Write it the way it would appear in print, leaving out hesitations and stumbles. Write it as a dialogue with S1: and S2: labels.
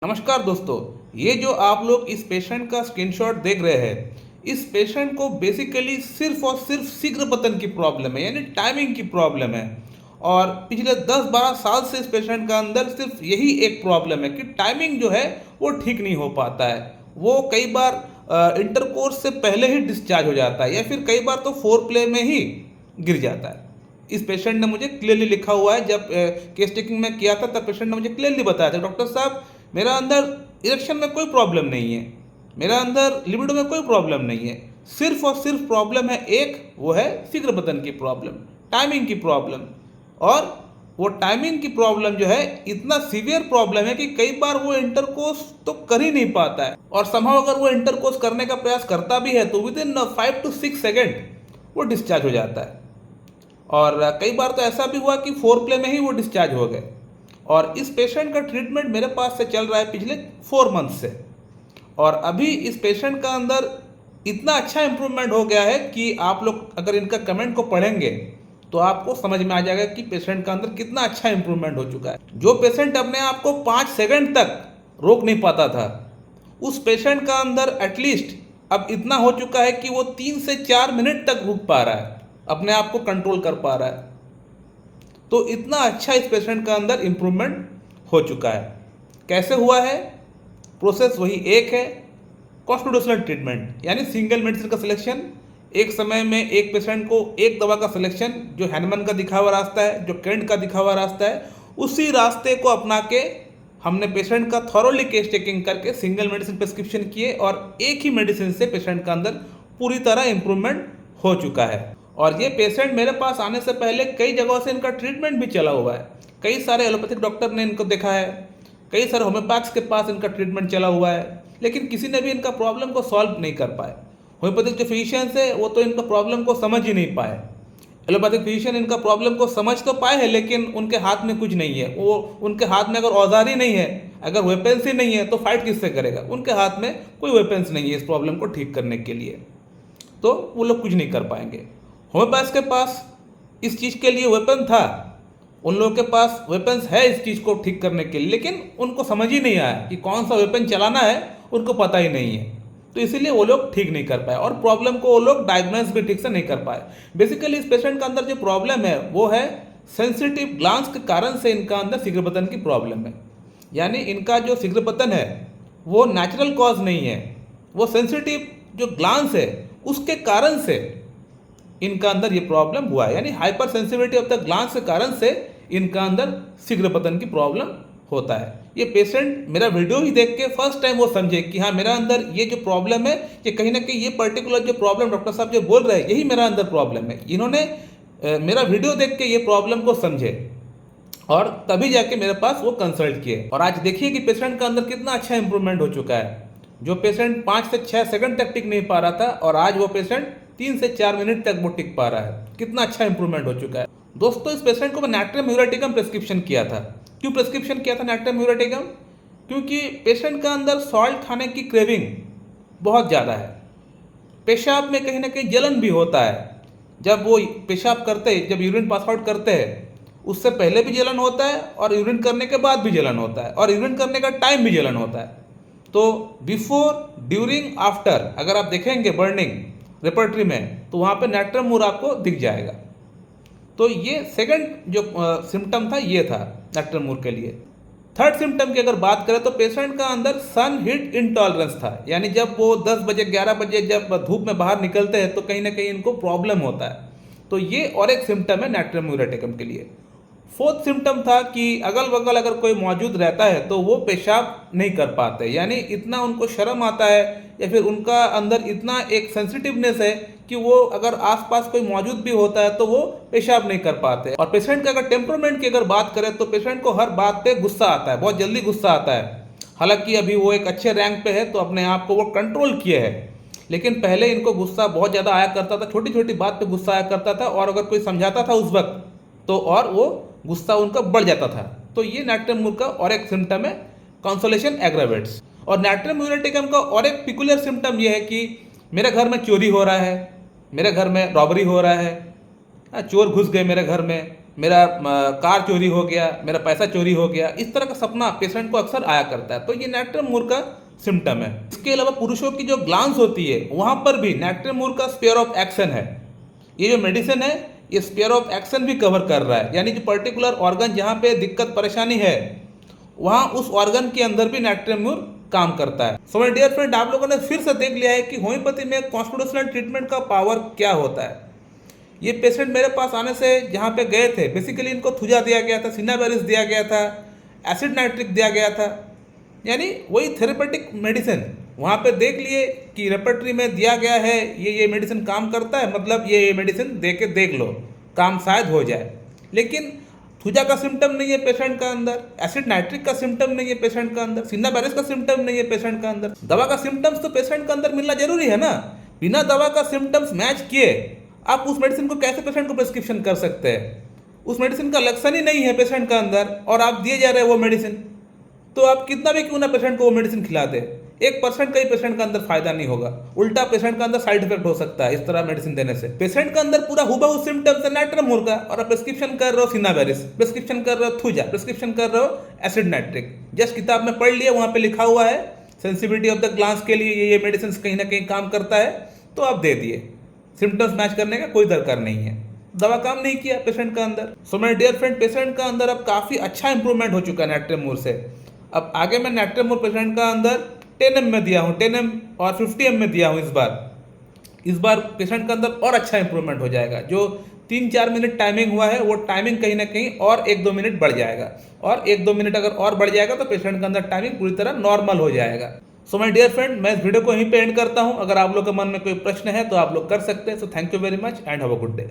S1: नमस्कार दोस्तों, ये जो आप लोग इस पेशेंट का स्क्रीनशॉट देख रहे हैं, इस पेशेंट को बेसिकली सिर्फ और सिर्फ शीघ्र पतन की प्रॉब्लम है, यानी टाइमिंग की प्रॉब्लम है। और पिछले 10-12 साल से इस पेशेंट का अंदर सिर्फ यही एक प्रॉब्लम है कि टाइमिंग जो है वो ठीक नहीं हो पाता है। वो कई बार इंटरकोर्स से पहले ही डिस्चार्ज हो जाता है या फिर कई बार तो फोर प्ले में ही गिर जाता है। इस पेशेंट ने मुझे क्लियरली लिखा हुआ है, जब केस टेकिंग में किया था तब पेशेंट ने मुझे क्लियरली बताया था, डॉक्टर साहब मेरा अंदर इरेक्शन में कोई प्रॉब्लम नहीं है, मेरा अंदर लिबिडो में कोई प्रॉब्लम नहीं है, सिर्फ और सिर्फ प्रॉब्लम है एक, वो है शीघ्र पतन की प्रॉब्लम, टाइमिंग की प्रॉब्लम। और वो टाइमिंग की प्रॉब्लम जो है इतना सीवियर प्रॉब्लम है कि कई बार वो इंटरकोर्स तो कर ही नहीं पाता है, और संभव अगर वो इंटरकोर्स करने का प्रयास करता भी है तो विद इन 5 to 6 सेकेंड वो डिस्चार्ज हो जाता है। और कई बार तो ऐसा भी हुआ कि फोर प्ले में ही वो डिस्चार्ज हो गए। और इस पेशेंट का ट्रीटमेंट मेरे पास से चल रहा है पिछले 4 मंथ से, और अभी इस पेशेंट का अंदर इतना अच्छा इम्प्रूवमेंट हो गया है कि आप लोग अगर इनका कमेंट को पढ़ेंगे तो आपको समझ में आ जाएगा कि पेशेंट का अंदर कितना अच्छा इम्प्रूवमेंट हो चुका है। जो पेशेंट अपने आप को 5 सेकंड तक रोक नहीं पाता था, उस पेशेंट का अंदर एटलीस्ट अब इतना हो चुका है कि वो 3 से 4 मिनट तक रुक पा रहा है, अपने आप को कंट्रोल कर पा रहा है। तो इतना अच्छा इस पेशेंट का अंदर इम्प्रूवमेंट हो चुका है। कैसे हुआ है? प्रोसेस वही एक है, कॉन्स्टिट्यूशनल ट्रीटमेंट, यानी सिंगल मेडिसिन का सिलेक्शन। एक समय में एक पेशेंट को एक दवा का सिलेक्शन, जो हैनमन का दिखा हुआ रास्ता है, जो केंट का दिखा हुआ रास्ता है, उसी रास्ते को अपना के हमने पेशेंट का थॉरोली केस टेकिंग करके सिंगल मेडिसिन प्रिस्क्रिप्शन किए, और एक ही मेडिसिन से पेशेंट का अंदर पूरी तरह इम्प्रूवमेंट हो चुका है। और ये पेशेंट मेरे पास आने से पहले कई जगहों से इनका ट्रीटमेंट भी चला हुआ है। कई सारे एलोपैथिक डॉक्टर ने इनको देखा है, कई सारे होम्योपैथ्स के पास इनका ट्रीटमेंट चला हुआ है, लेकिन किसी ने भी इनका प्रॉब्लम को सॉल्व नहीं कर पाए। होम्योपैथिक जो फिजिशियंस है वो तो इनका प्रॉब्लम को समझ ही नहीं पाए। एलोपैथिक फिजिशियन इनका प्रॉब्लम को समझ तो पाए हैं, लेकिन उनके हाथ में कुछ नहीं है। वो उनके हाथ में अगर औजार ही नहीं है, अगर वेपन्स ही नहीं है, तो फाइट किससे करेगा? उनके हाथ में कोई वेपन्स नहीं है इस प्रॉब्लम को ठीक करने के लिए, तो वो लोग कुछ नहीं कर पाएंगे। होम्योपैथ के पास इस चीज़ के लिए वेपन था, उन लोगों के पास वेपन्स है इस चीज़ को ठीक करने के लिए, लेकिन उनको समझ ही नहीं आया कि कौन सा वेपन चलाना है, उनको पता ही नहीं है। तो इसीलिए वो लोग ठीक नहीं कर पाए, और प्रॉब्लम को वो लोग डायग्नोस भी ठीक से नहीं कर पाए। बेसिकली इस पेशेंट का अंदर जो प्रॉब्लम है वो है सेंसिटिव ग्लांस के कारण से इनका अंदर शीघ्र पतन की प्रॉब्लम है। यानी इनका जो शीघ्र पतन है वो नेचुरल कॉज नहीं है, वो सेंसिटिव जो ग्लांस है उसके कारण से इनका अंदर ये प्रॉब्लम हुआ है। यानी hypersensitivity of the glans के कारण से इनका अंदर शीघ्र पतन की प्रॉब्लम होता है। ये पेशेंट मेरा वीडियो ही देख के फर्स्ट टाइम वो समझे कि हाँ, मेरा अंदर ये जो प्रॉब्लम है, कि कहीं ना कहीं ये पर्टिकुलर जो प्रॉब्लम डॉक्टर साहब जो बोल रहे हैं यही मेरा अंदर प्रॉब्लम है। इन्होंने मेरा वीडियो देख के ये प्रॉब्लम को समझे, और तभी जाके मेरे पास वो कंसल्ट किए। और आज देखिए कि पेशेंट का अंदर कितना अच्छा इंप्रूवमेंट हो चुका है। जो पेशेंट 5 से 6 सेकंड तक टिक नहीं पा रहा था, और आज वो पेशेंट 3 से 4 मिनट तक वो टिक पा रहा है। कितना अच्छा इंप्रूवमेंट हो चुका है। दोस्तों, इस पेशेंट को मैं नाट्रियम म्यूरेटिकम प्रिस्क्रिप्शन किया था। क्यों प्रिस्क्रिप्शन किया था नाट्रियम म्यूरेटिकम? क्योंकि पेशेंट का अंदर सॉल्ट खाने की क्रेविंग बहुत ज़्यादा है। पेशाब में कहीं ना कहीं जलन भी होता है। जब वो पेशाब करते हैं, जब यूरिन पास आउट करते हैं, उससे पहले भी जलन होता है, और यूरिन करने के बाद भी जलन होता है, और यूरिन करने का टाइम भी जलन होता है। तो बिफोर, ड्यूरिंग, आफ्टर अगर आप देखेंगे बर्निंग रेपर्टरी में, तो वहाँ पे नाट्रियम मूर आपको दिख जाएगा। तो ये सेकंड जो सिम्टम था ये था नाट्रियम मूर के लिए। थर्ड सिम्टम की अगर बात करें तो पेशेंट का अंदर सन हीट इंटॉलरेंस था। यानी जब वो 10 बजे 11 बजे जब धूप में बाहर निकलते हैं तो कहीं ना कहीं इनको प्रॉब्लम होता है। तो ये और एक सिम्टम है नाट्रियम म्यूरेटिकम के लिए। फोर्थ सिम्टम था कि अगल बगल अगर कोई मौजूद रहता है तो वो पेशाब नहीं कर पाते, यानी इतना उनको शर्म आता है, या फिर उनका अंदर इतना एक सेंसिटिवनेस है कि वो अगर आसपास कोई मौजूद भी होता है तो वो पेशाब नहीं कर पाते। और पेशेंट का अगर टेम्परामेंट की अगर बात करें तो पेशेंट को हर बात पे गुस्सा आता है, बहुत जल्दी गुस्सा आता है। हालांकि अभी वो एक अच्छे रैंक पे है तो अपने आप को वो कंट्रोल किए है, लेकिन पहले इनको गुस्सा बहुत ज़्यादा आया करता था, छोटी छोटी बात पे गुस्सा आया करता था, और अगर कोई समझाता था उस वक्त तो और वो गुस्सा उनका बढ़ जाता था। तो ये नाट्रियम मूर का और एक सिम्टम है, कंसोलेशन एग्रावेट्स। और नाट्रियम म्यूरेटिकम का और एक पिकुलर सिम्टम ये है कि मेरे घर में चोरी हो रहा है, मेरे घर में रॉबरी हो रहा है, चोर घुस गए मेरे घर में, मेरा कार चोरी हो गया, मेरा पैसा चोरी हो गया, इस तरह का सपना पेशेंट को अक्सर आया करता है। तो ये नेक्टर मूर का सिम्टम है। इसके अलावा पुरुषों की जो ग्लांस होती है वहाँ पर भी नेक्टर मूर का स्पेयर ऑफ एक्शन है। ये जो मेडिसिन है ये स्पेयर ऑफ एक्शन भी कवर कर रहा है, यानी जो पर्टिकुलर ऑर्गन जहाँ पे दिक्कत परेशानी है वहाँ उस ऑर्गन के अंदर भी नेक्टर मूर काम करता है। सो माय डियर फ्रेंड, आप लोगों ने फिर से देख लिया है कि होम्योपैथी में कॉन्स्टिट्यूशनल ट्रीटमेंट का पावर क्या होता है। ये पेशेंट मेरे पास आने से जहाँ पे गए थे, बेसिकली इनको थुजा दिया गया था, सिनाबेरिस दिया गया था, एसिड नाइट्रिक दिया गया था, यानी वही थेरेपेटिक मेडिसिन वहाँ पे देख लिए कि रेपर्टरी में दिया गया है ये मेडिसिन काम करता है, मतलब ये मेडिसिन दे के देख लो, काम शायद हो जाए। लेकिन थुजा का सिम्टम नहीं है पेशेंट का अंदर, एसिड नाइट्रिक का सिम्टम नहीं है पेशेंट का अंदर, सिनाबेरिस का सिम्टम नहीं है पेशेंट का अंदर। दवा का सिम्टम्स तो पेशेंट का अंदर मिलना जरूरी है ना। बिना दवा का सिम्टम्स मैच किए आप उस मेडिसिन को कैसे पेशेंट को प्रिस्क्रिप्शन कर सकते हैं? उस मेडिसिन का लक्षण ही नहीं है पेशेंट का अंदर और आप दिए जा रहे हैं वो मेडिसिन, तो आप कितना भी क्यों ना पेशेंट को वो मेडिसिन खिला दे, 1% का ही पेशेंट का अंदर फायदा नहीं होगा, उल्टा पेशेंट का अंदर साइड इफेक्ट हो सकता है इस तरह मेडिसिन देने से। पेशेंट का अंदर पूरा हुबहू सिम्टम्स है नेक्टर मूर का और आप प्रिस्क्रिप्शन कर रहे हो सिनाबेरिस, प्रिस्क्रिप्शन कर रहे हो थुजा, प्रिस्क्रिप्शन कर रहे हो एसिड नाइट्रिक। जस्ट किताब में पढ़ लिया, वहाँ पे लिखा हुआ है सेंसिटिविटी ऑफ द ग्लांस के लिए ये मेडिसिन कहीं ना कहीं काम करता है, तो आप दे दिए। सिम्टम्स मैच करने का कोई दरकार नहीं है, दवा काम नहीं किया पेशेंट का अंदर। So my dear friend, patient का अंदर अब काफ़ी अच्छा इंप्रूवमेंट हो चुका है नेक्टर मूर से। अब आगे मैं नेक्टर मूर पेशेंट का अंदर 10 ml में दिया हूँ, 10 ml और 50 ml में दिया हूँ। इस बार पेशेंट का अंदर और अच्छा इंप्रूवमेंट हो जाएगा। जो 3-4 मिनट टाइमिंग हुआ है वो टाइमिंग कहीं ना कहीं और 1-2 मिनट बढ़ जाएगा, और 1-2 मिनट अगर और बढ़ जाएगा तो पेशेंट का अंदर टाइमिंग पूरी तरह नॉर्मल हो जाएगा। सो माय डियर फ्रेंड, मैं इस वीडियो को यहीं पे एंड करता हूँ। अगर आप लोग के मन में कोई प्रश्न है तो आप लोग कर सकते हैं। So thank you very much and have a good day.